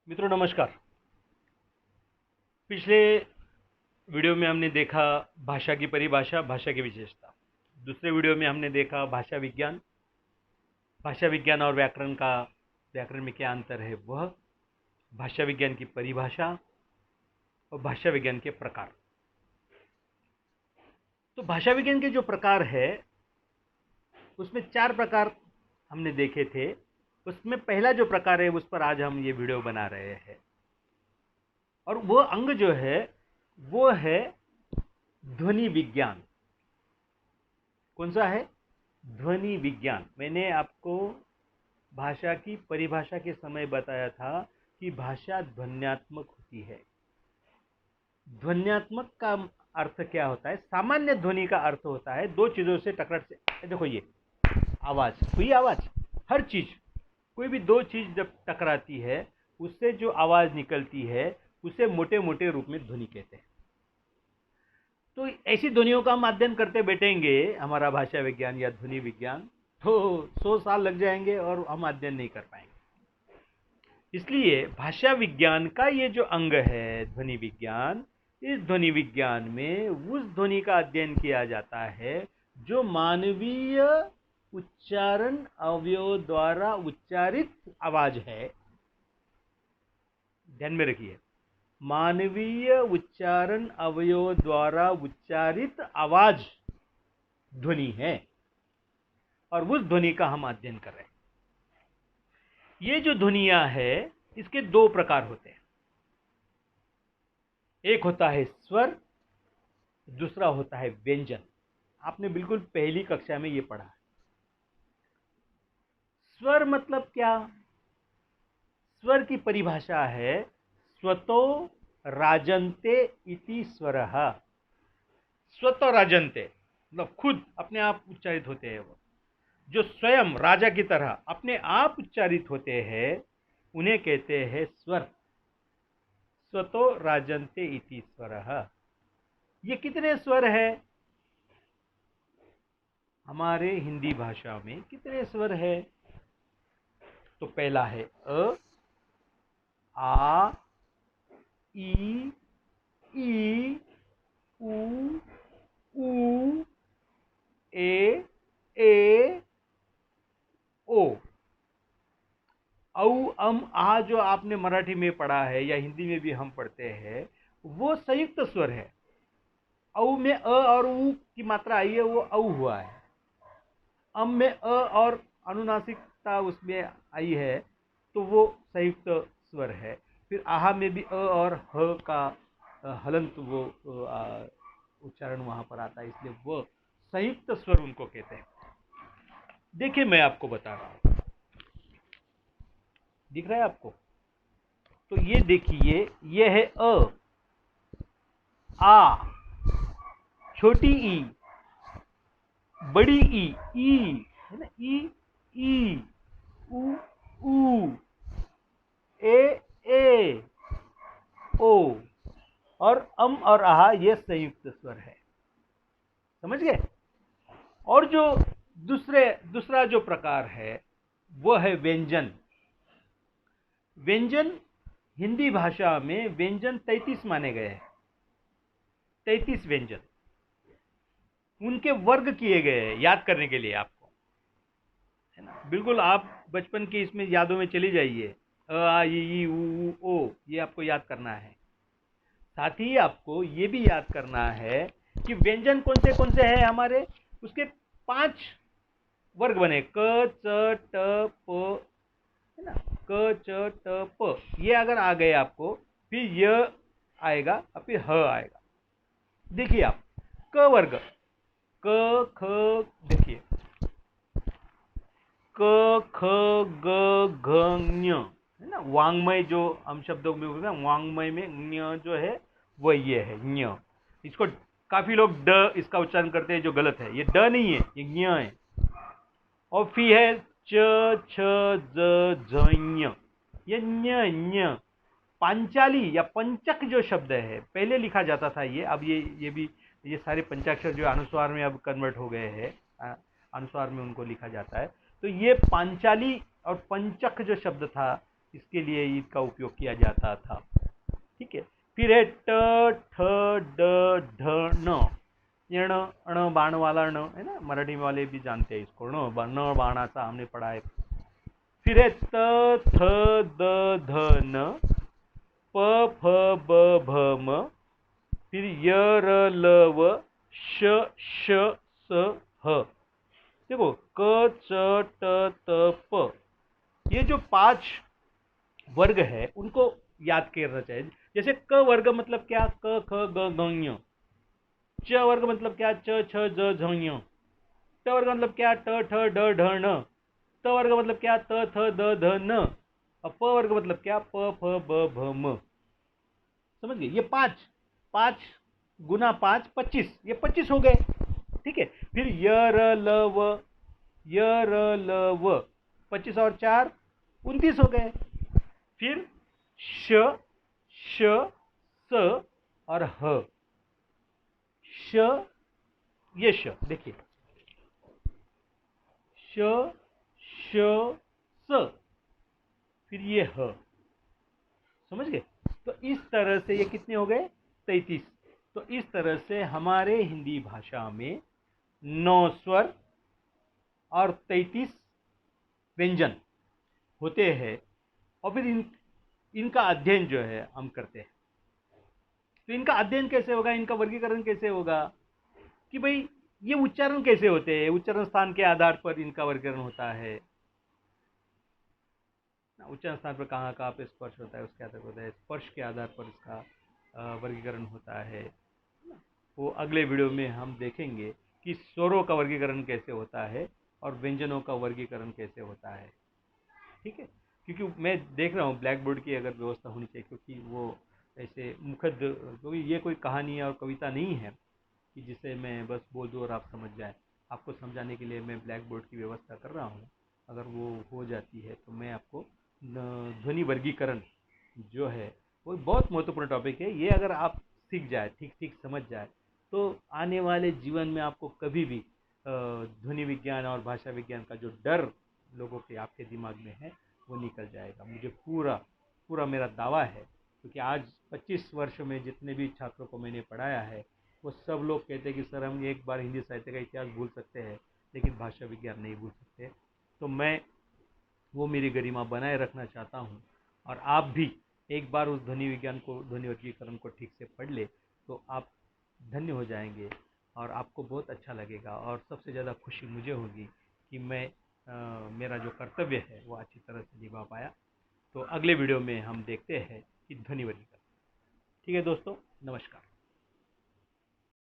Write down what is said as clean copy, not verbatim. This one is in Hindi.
मित्रों नमस्कार। पिछले वीडियो में हमने देखा भाषा की परिभाषा, भाषा की विशेषता। दूसरे वीडियो में हमने देखा भाषा विज्ञान, भाषा विज्ञान और व्याकरण में क्या अंतर है वह, भाषा विज्ञान की परिभाषा और भाषा विज्ञान के प्रकार। तो भाषा विज्ञान के जो प्रकार है उसमें 4 प्रकार हमने देखे थे। उसमें पहला जो प्रकार है उस पर आज हम ये वीडियो बना रहे हैं, और वो अंग जो है वो है ध्वनि विज्ञान। कौन सा है? ध्वनि विज्ञान। मैंने आपको भाषा की परिभाषा के समय बताया था कि भाषा ध्वन्यात्मक होती है। ध्वन्यात्मक का अर्थ क्या होता है? सामान्य ध्वनि का अर्थ होता है दो चीजों से टकराट से, देखो ये आवाज हुई, आवाज हर चीज, कोई भी दो चीज जब टकराती है उससे जो आवाज निकलती है उसे मोटे मोटे रूप में ध्वनि कहते हैं। तो ऐसी ध्वनियों का हम अध्ययन करते बैठेंगे हमारा भाषा विज्ञान या ध्वनि विज्ञान, तो 100 साल लग जाएंगे और हम अध्ययन नहीं कर पाएंगे। इसलिए भाषा विज्ञान का ये जो अंग है ध्वनि विज्ञान, इस ध्वनि विज्ञान में उस ध्वनि का अध्ययन किया जाता है जो मानवीय उच्चारण अवयव द्वारा उच्चारित आवाज है। ध्यान में रखिए, मानवीय उच्चारण अवयव द्वारा उच्चारित आवाज ध्वनि है, और उस ध्वनि का हम अध्ययन कर रहे हैं। ये जो ध्वनियां है इसके 2 प्रकार होते हैं। एक होता है स्वर, दूसरा होता है व्यंजन। आपने बिल्कुल पहली कक्षा में ये पढ़ा है। स्वर मतलब क्या? स्वर की परिभाषा है स्वतो राजन्ते इति स्वरः। स्वतो राजन्ते मतलब खुद अपने आप उच्चारित होते हैं। वो जो स्वयं राजा की तरह अपने आप उच्चारित होते हैं उन्हें कहते हैं स्वर। स्वतो राजन्ते इति स्वरः। ये कितने स्वर है हमारे हिंदी भाषा में? कितने स्वर है? तो पहला है अ, आ, ई, उ, ऊ, ए, ओ। औ, आ जो आपने मराठी में पढ़ा है या हिंदी में भी हम पढ़ते हैं वो संयुक्त स्वर है। औ में अ और उ की मात्रा आई है, वो औ हुआ है। अम में अ और अनुनासिकता उसमें आई है तो वो संयुक्त स्वर है। फिर आहा में भी अ और ह का हलंत वो उच्चारण वहां पर आता है, इसलिए वो संयुक्त स्वर उनको कहते हैं। देखिए मैं आपको बता रहा हूं, दिख रहा है आपको? तो ये देखिए, ये है अ, आ, छोटी ई, बड़ी ई है ना, ई, उ, ए, ओ, और और आहा ये संयुक्त स्वर है। समझ गए? और जो दूसरा जो प्रकार है वो है व्यंजन। व्यंजन हिंदी भाषा में व्यंजन 33 माने गए हैं। 33 व्यंजन उनके वर्ग किए गए हैं याद करने के लिए आपको, है ना। बिल्कुल आप बचपन की इसमें यादों में चली जाइए। अ, आ, ई, उ, ओ, ये आपको याद करना है। साथ ही आपको ये भी याद करना है कि व्यंजन कौन से हैं हमारे। उसके 5 वर्ग बने, क, च, ट, प, है ना। क, च, ट, प, ये अगर आ गए आपको, फिर य आएगा और फिर ह आएगा। देखिए आप, क वर्ग, क, ख, देखिए क, ख, ग, घ, ञ, है ना। वांग्मय जो हम शब्दों में बोलते हैं, वांग्मय में ञ जो है वो ये है ञ। इसको काफी लोग ड इसका उच्चारण करते हैं जो गलत है। ये ड नहीं है, ये ञ है। और फिर है च, छ, ज, झ, ञ, ये ञ। पांचाली या पंचक जो शब्द है पहले लिखा जाता था ये, अब ये भी ये सारे पंचाक्षर जो अनुस्वार में अब कन्वर्ट हो गए हैं, अनुस्वार में उनको लिखा जाता है। तो ये पांचाली और पंचक जो शब्द था इसके लिए ईद का उपयोग किया जाता था। ठीक है, फिर है ट ठ ड ढ न, ये ण अण बाण वाला ण है ना, मराठी वाले भी जानते हैं इसको, न बाणाचा हमने पढ़ा है। फिर है त थ द ध न, प फ ब भ म, फिर य र ल व, श श स ह। देखो क च ट त प, ये जो 5 वर्ग है उनको याद करना चाहिए। जैसे क वर्ग मतलब क्या, क ख ग घ ञ। च वर्ग मतलब क्या, च छ ज झ ञ। ट वर्ग मतलब क्या, ट ठ ड ढ ण। त वर्ग मतलब क्या, त थ द ध न। और प वर्ग मतलब क्या, प फ ब भ म। समझ गए, ये 5 5 गुना 5 25, ये 25 हो गए। ठीक है, फिर य र ल व, य र ल व, 25 और 4 29 हो गए। फिर श श स और ह। श, ये श देखिए, श श स, फिर ये ह। समझ गए, तो इस तरह से ये कितने हो गए, 33। तो इस तरह से हमारे हिंदी भाषा में 9 स्वर और 33 व्यंजन होते हैं। और फिर इनका अध्ययन जो है हम करते हैं। तो इनका अध्ययन कैसे होगा, इनका वर्गीकरण कैसे होगा, कि भाई ये उच्चारण कैसे होते हैं, उच्चारण स्थान के आधार पर इनका वर्गीकरण होता है। उच्चारण स्थान पर कहाँ पे स्पर्श होता है उसके आधार पर होता है, स्पर्श के आधार पर इसका वर्गीकरण होता है। वो अगले वीडियो में हम देखेंगे कि स्वरों का वर्गीकरण कैसे होता है और व्यंजनों का वर्गीकरण कैसे होता है। ठीक है, क्योंकि मैं देख रहा हूँ ब्लैक बोर्ड की अगर व्यवस्था होनी चाहिए, क्योंकि वो ऐसे मुखद, क्योंकि ये कोई कहानी और कविता नहीं है कि जिसे मैं बस बोल दूँ और आप समझ जाए। आपको समझाने के लिए मैं ब्लैक बोर्ड की व्यवस्था कर रहा हूँ। अगर वो हो जाती है तो मैं आपको ध्वनि वर्गीकरण जो है वो बहुत महत्वपूर्ण टॉपिक है। ये अगर आप सीख जाए, ठीक ठीक समझ जाए, तो आने वाले जीवन में आपको कभी भी ध्वनि विज्ञान और भाषा विज्ञान का जो डर लोगों के आपके दिमाग में है वो निकल जाएगा। मुझे पूरा पूरा मेरा दावा है, क्योंकि आज 25 वर्ष में जितने भी छात्रों को मैंने पढ़ाया है वो सब लोग कहते हैं कि सर हम एक बार हिंदी साहित्य का इतिहास भूल सकते हैं लेकिन भाषा विज्ञान नहीं भूल सकते। तो मैं वो मेरी गरिमा बनाए रखना चाहता हूँ। और आप भी एक बार उस ध्वनि विज्ञान को, ध्वनि वर्गीकरण को ठीक से पढ़ ले तो आप धन्य हो जाएंगे और आपको बहुत अच्छा लगेगा। और सबसे ज़्यादा खुशी मुझे होगी कि मैं मेरा जो कर्तव्य है वो अच्छी तरह से निभा पाया। तो अगले वीडियो में हम देखते हैं कि ध्वनि वर्गीकरण। ठीक है दोस्तों, नमस्कार।